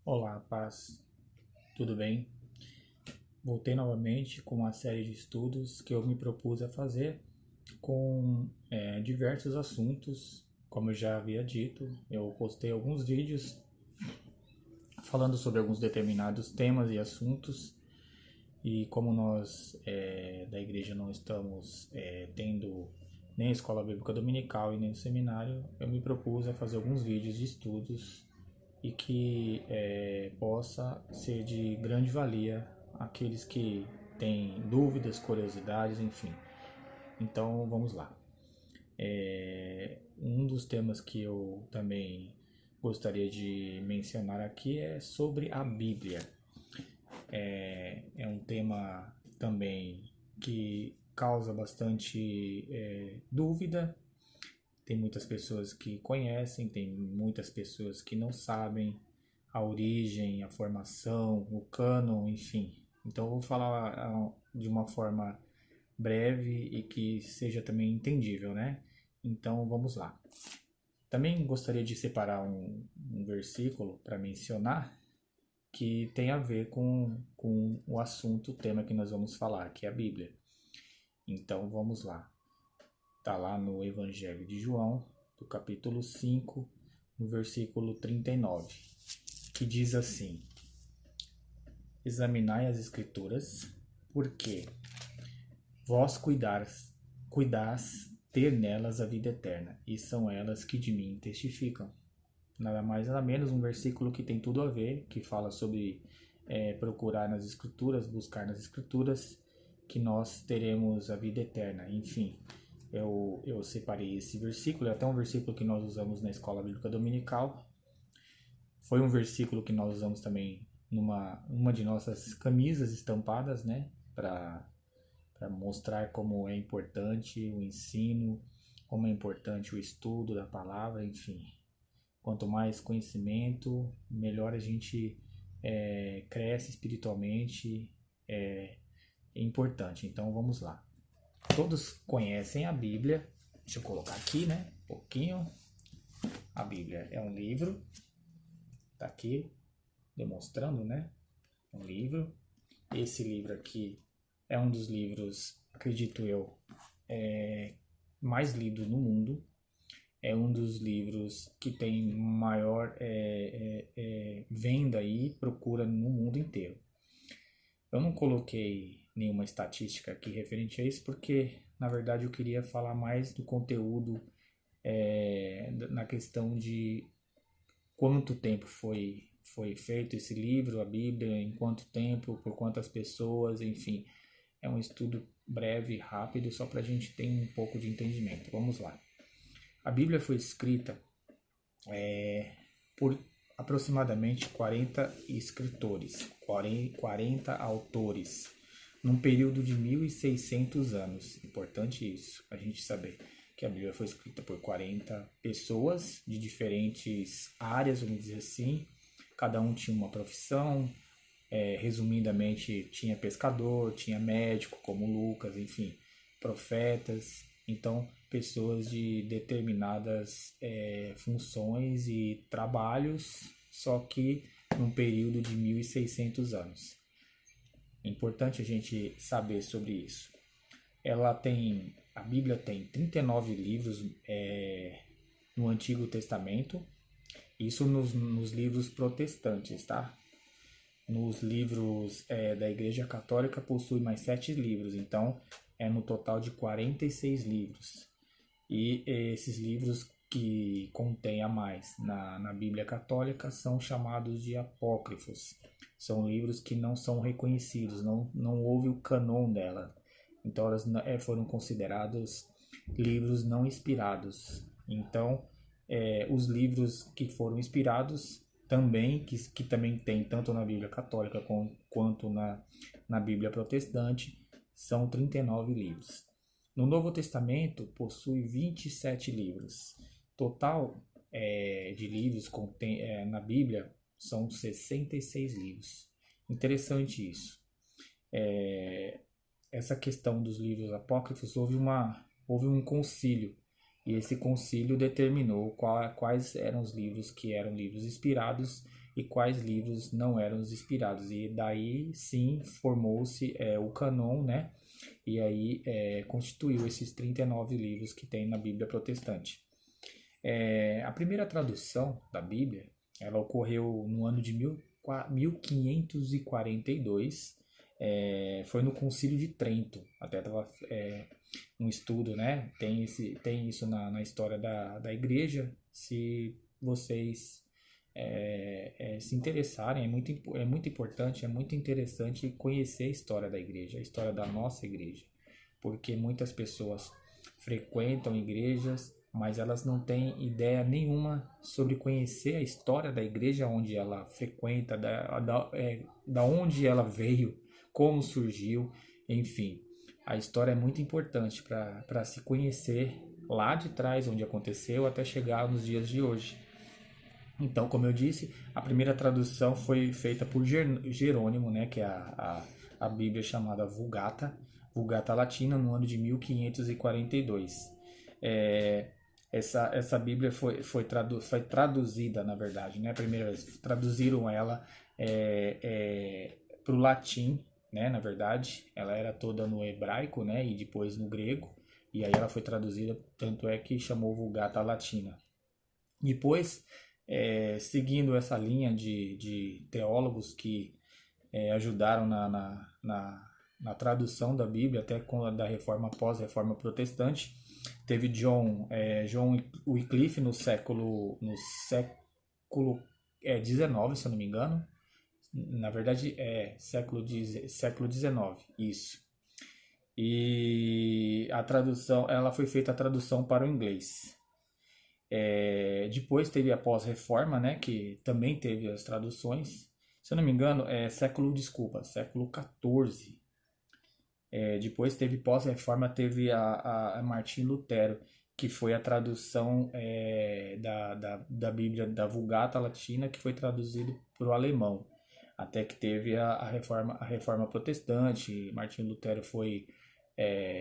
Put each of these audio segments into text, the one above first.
Olá, paz, tudo bem? Voltei novamente com uma série de estudos que eu me propus a fazer com diversos assuntos. Como eu já havia dito, eu postei alguns vídeos falando sobre alguns determinados temas e assuntos. E como nós da igreja não estamos tendo nem a escola bíblica dominical e nem o seminário, eu me propus a fazer alguns vídeos de estudos e que possa ser de grande valia àqueles que têm dúvidas, curiosidades, enfim. Então vamos lá. Um dos temas que eu também gostaria de mencionar aqui é sobre a Bíblia. É um tema também que causa bastante dúvida. Tem muitas pessoas que conhecem, tem muitas pessoas que não sabem a origem, a formação, o cânon, enfim. Então eu vou falar de uma forma breve e que seja também entendível, né? Então vamos lá. Também gostaria de separar um versículo para mencionar que tem a ver com o assunto, o tema que nós vamos falar, que é a Bíblia. Então vamos lá. Está lá no Evangelho de João, do capítulo 5, no versículo 39, que diz assim: Examinai as Escrituras, porque vós cuidais ter nelas a vida eterna, e são elas que de mim testificam. Nada mais nada menos um versículo que tem tudo a ver, que fala sobre procurar nas Escrituras, buscar nas Escrituras, que nós teremos a vida eterna. Enfim, eu separei esse versículo, é até um versículo que nós usamos na Escola Bíblica Dominical. Foi um versículo que nós usamos também numa de nossas camisas estampadas, né? Para mostrar como é importante o ensino, como é importante o estudo da palavra, enfim. Quanto mais conhecimento, melhor a gente cresce espiritualmente, é importante. Então vamos lá. Todos conhecem a Bíblia. Deixa eu colocar aqui, né? Um pouquinho. A Bíblia é um livro. Tá aqui demonstrando, né? Um livro. Esse livro aqui é um dos livros, acredito eu, mais lido no mundo. É um dos livros que tem maior venda e procura no mundo inteiro. Eu não coloquei nenhuma estatística aqui referente a isso, porque na verdade eu queria falar mais do conteúdo na questão de quanto tempo foi feito esse livro, a Bíblia, em quanto tempo, por quantas pessoas, enfim. É um estudo breve, rápido, só para a gente ter um pouco de entendimento. Vamos lá. A Bíblia foi escrita por aproximadamente 40 escritores, 40 autores, num período de 1.600 anos. Importante isso, a gente saber que a Bíblia foi escrita por 40 pessoas de diferentes áreas, vamos dizer assim. Cada um tinha uma profissão, resumidamente tinha pescador, tinha médico como Lucas, enfim, profetas. Então, pessoas de determinadas funções e trabalhos, só que num período de 1.600 anos. É importante a gente saber sobre isso. A Bíblia tem 39 livros no Antigo Testamento, isso nos livros protestantes, tá? Nos livros da Igreja Católica possui mais 7 livros, então é no total de 46 livros. E esses livros que contêm a mais na Bíblia Católica são chamados de apócrifos. São livros que não são reconhecidos, não houve o cânon dela. Então elas foram considerados livros não inspirados. Então os livros que foram inspirados também, que também tem tanto na Bíblia Católica quanto na Bíblia Protestante, são 39 livros. No Novo Testamento possui 27 livros. Total de livros na Bíblia são 66 livros. Interessante isso. Essa questão dos livros apócrifos, houve um concílio, e esse concílio determinou quais eram os livros que eram livros inspirados e quais livros não eram os inspirados. E daí sim formou-se o cânon, né? E aí constituiu esses 39 livros que tem na Bíblia protestante. A primeira tradução da Bíblia, ela ocorreu no ano de 1542, foi no Concílio de Trento. Até estava um estudo, né? Tem isso na história da igreja. Se vocês se interessarem, é muito importante, é muito interessante conhecer a história da igreja, a história da nossa igreja, porque muitas pessoas frequentam igrejas, mas elas não têm ideia nenhuma sobre conhecer a história da igreja onde ela frequenta, da onde ela veio, como surgiu, enfim. A história é muito importante para se conhecer lá de trás, onde aconteceu, até chegar nos dias de hoje. Então, como eu disse, a primeira tradução foi feita por Jerônimo, né, que é a Bíblia chamada Vulgata Latina, no ano de 1542. Essa Bíblia foi traduzida, na verdade, né? A primeira vez traduziram ela para o latim, né? Na verdade, ela era toda no hebraico, né? E depois no grego, e aí ela foi traduzida, tanto é que chamou Vulgata Latina. Depois, seguindo essa linha de teólogos que ajudaram na tradução da Bíblia, até da reforma pós-reforma protestante, teve John Wycliffe no século XIX, se eu não me engano. Na verdade, século XIX, isso. E a tradução, ela foi feita a tradução para o inglês. Depois teve a pós-reforma, né, que também teve as traduções. Se eu não me engano, século XIV. Depois teve pós-reforma, teve a Martim Lutero, que foi a tradução da Bíblia, da Vulgata Latina, que foi traduzido para o alemão. Até que teve a reforma protestante. Martim Lutero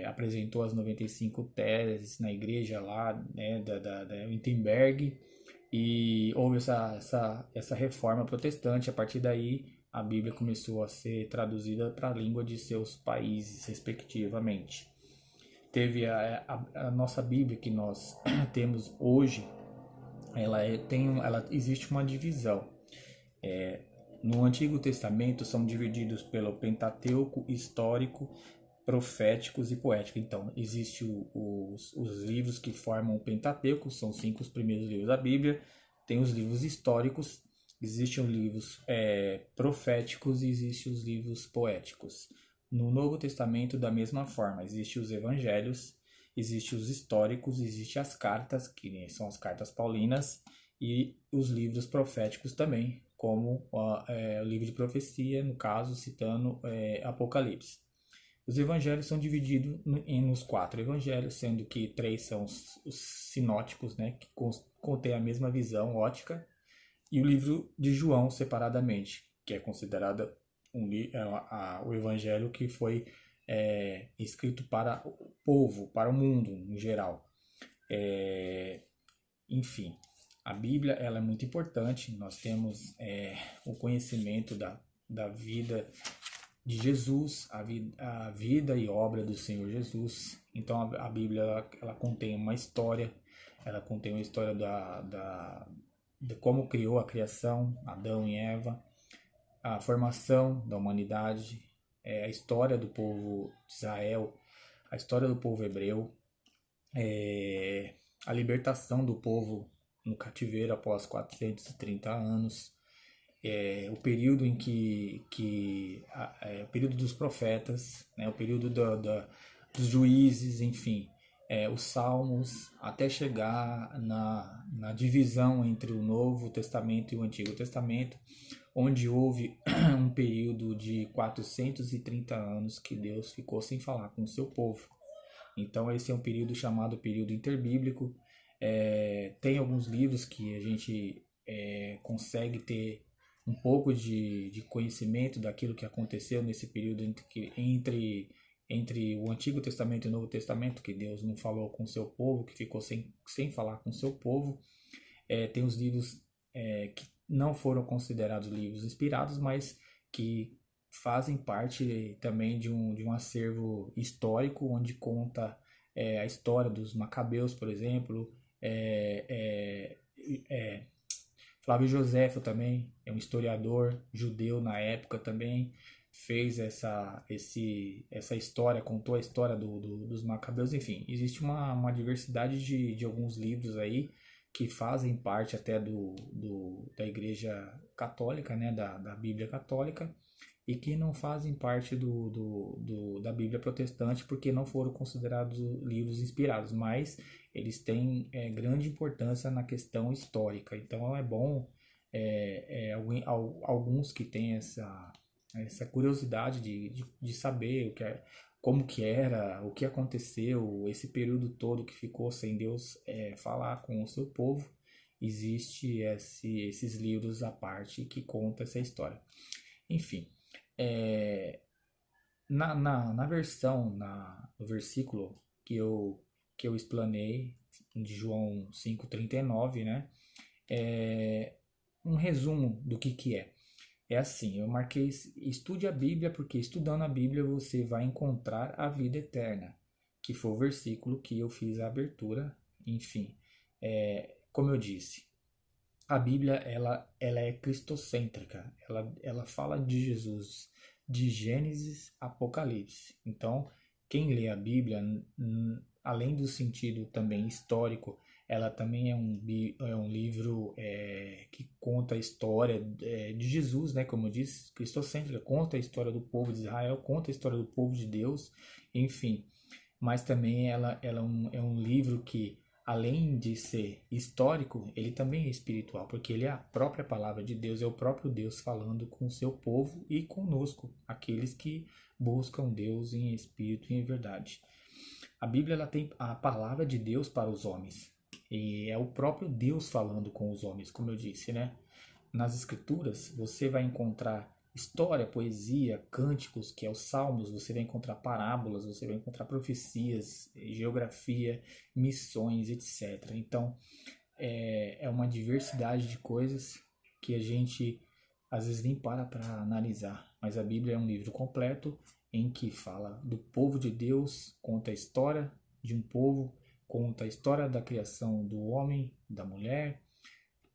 apresentou as 95 teses na igreja lá, né, da Wittenberg, e houve essa reforma protestante. A partir daí, a Bíblia começou a ser traduzida para a língua de seus países, respectivamente. Teve a nossa Bíblia que nós temos hoje, existe uma divisão. No Antigo Testamento são divididos pelo Pentateuco, histórico, proféticos e poéticos. Então, existem os livros que formam o Pentateuco, são 5 os primeiros livros da Bíblia. Tem os livros históricos, existem os livros proféticos e existem os livros poéticos. No Novo Testamento, da mesma forma, existem os evangelhos, existem os históricos, existem as cartas, que são as cartas paulinas, e os livros proféticos também, como o livro de profecia, no caso, citando Apocalipse. Os evangelhos são divididos nos 4 evangelhos, sendo que 3 são os sinóticos, né, que contêm a mesma visão ótica, e o livro de João separadamente, que é considerado o evangelho que foi escrito para o povo, para o mundo em geral. Enfim, a Bíblia ela é muito importante. Nós temos o conhecimento da vida de Jesus, a vida e obra do Senhor Jesus. Então a Bíblia ela contém uma história, ela contém uma história de como criou a criação, Adão e Eva, a formação da humanidade, a história do povo de Israel, a história do povo hebreu, a libertação do povo no cativeiro após 430 anos, o período em o período dos profetas, né, o período dos juízes, enfim, os salmos, até chegar na divisão entre o Novo Testamento e o Antigo Testamento, onde houve um período de 430 anos que Deus ficou sem falar com o seu povo. Então esse é um período chamado período interbíblico. Tem alguns livros que a gente consegue ter um pouco de conhecimento daquilo que aconteceu nesse período entre o Antigo Testamento e o Novo Testamento, que Deus não falou com o seu povo, que ficou sem falar com o seu povo. Tem os livros que não foram considerados livros inspirados, mas que fazem parte também de um acervo histórico, onde conta a história dos Macabeus, por exemplo, é, Flávio Joséfo também é um historiador judeu na época também, fez essa história, contou a história dos Macabeus, enfim, existe uma diversidade de alguns livros aí que fazem parte até da Igreja Católica, né, da Bíblia Católica, e que não fazem parte da Bíblia Protestante porque não foram considerados livros inspirados, mas eles têm grande importância na questão histórica. Então é bom alguns que têm essa curiosidade de saber como que era, o que aconteceu, esse período todo que ficou sem Deus falar com o seu povo. Existe esses livros à parte que contam essa história. Enfim, na versão, no versículo que eu explanei, de João 5,39, né? Um resumo do que é. É assim, eu marquei, estude a Bíblia, porque estudando a Bíblia você vai encontrar a vida eterna, que foi o versículo que eu fiz a abertura. Enfim, como eu disse, a Bíblia ela é cristocêntrica, ela fala de Jesus, de Gênesis a Apocalipse. Então, quem lê a Bíblia, além do sentido também histórico, ela também é um livro que conta a história de Jesus, né? Como eu disse, cristocêntrica, conta a história do povo de Israel, conta a história do povo de Deus, enfim. Mas também ela é um livro que, além de ser histórico, ele também é espiritual, porque ele é a própria palavra de Deus, é o próprio Deus falando com o seu povo e conosco, aqueles que buscam Deus em espírito e em verdade. A Bíblia ela tem a palavra de Deus para os homens, e é o próprio Deus falando com os homens, como eu disse, né? Nas Escrituras você vai encontrar história, poesia, cânticos, que é os salmos, você vai encontrar parábolas, você vai encontrar profecias, geografia, missões, etc. Então, é uma diversidade de coisas que a gente às vezes nem para analisar, mas a Bíblia é um livro completo em que fala do povo de Deus, conta a história de um povo, conta a história da criação do homem, da mulher,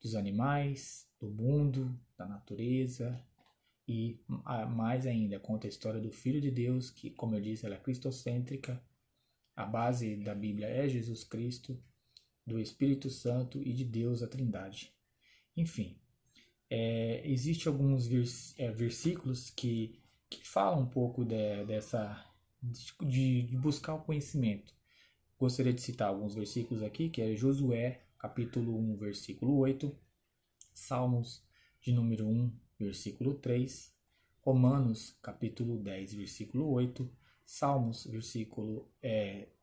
dos animais, do mundo, da natureza, e mais ainda conta a história do Filho de Deus, que, como eu disse, ela é cristocêntrica. A base da Bíblia é Jesus Cristo, do Espírito Santo e de Deus, a Trindade. Enfim, existem alguns versículos que falam um pouco de buscar o conhecimento. Gostaria de citar alguns versículos aqui, que é Josué, capítulo 1, versículo 8, Salmos de número 1, versículo 3, Romanos, capítulo 10, versículo 8, Salmos,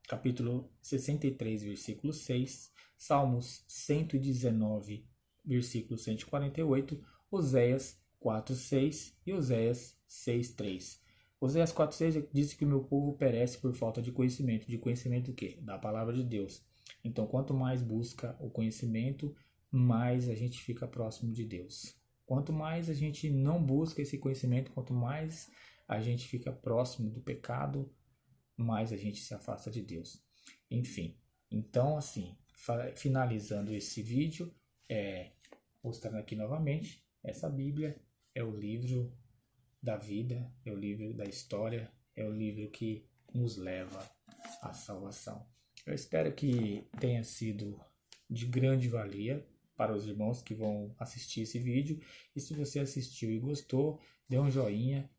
capítulo 63, versículo 6, Salmos 119, versículo 148, Oséias 4, 6 e Oséias 6, 3. Oséias 4,6 diz que o meu povo perece por falta de conhecimento. De conhecimento do quê? Da palavra de Deus. Então, quanto mais busca o conhecimento, mais a gente fica próximo de Deus. Quanto mais a gente não busca esse conhecimento, quanto mais a gente fica próximo do pecado, mais a gente se afasta de Deus. Enfim, então assim, finalizando esse vídeo, mostrando aqui novamente, essa Bíblia é o livro da vida, é o livro da história, é o livro que nos leva à salvação. Eu espero que tenha sido de grande valia para os irmãos que vão assistir esse vídeo. E se você assistiu e gostou, dê um joinha,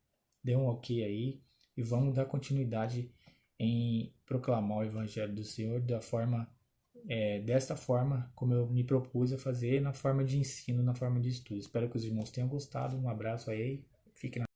dê um ok aí e vamos dar continuidade em proclamar o Evangelho do Senhor desta forma como eu me propus a fazer, na forma de ensino, na forma de estudo. Espero que os irmãos tenham gostado. Um abraço aí, fique na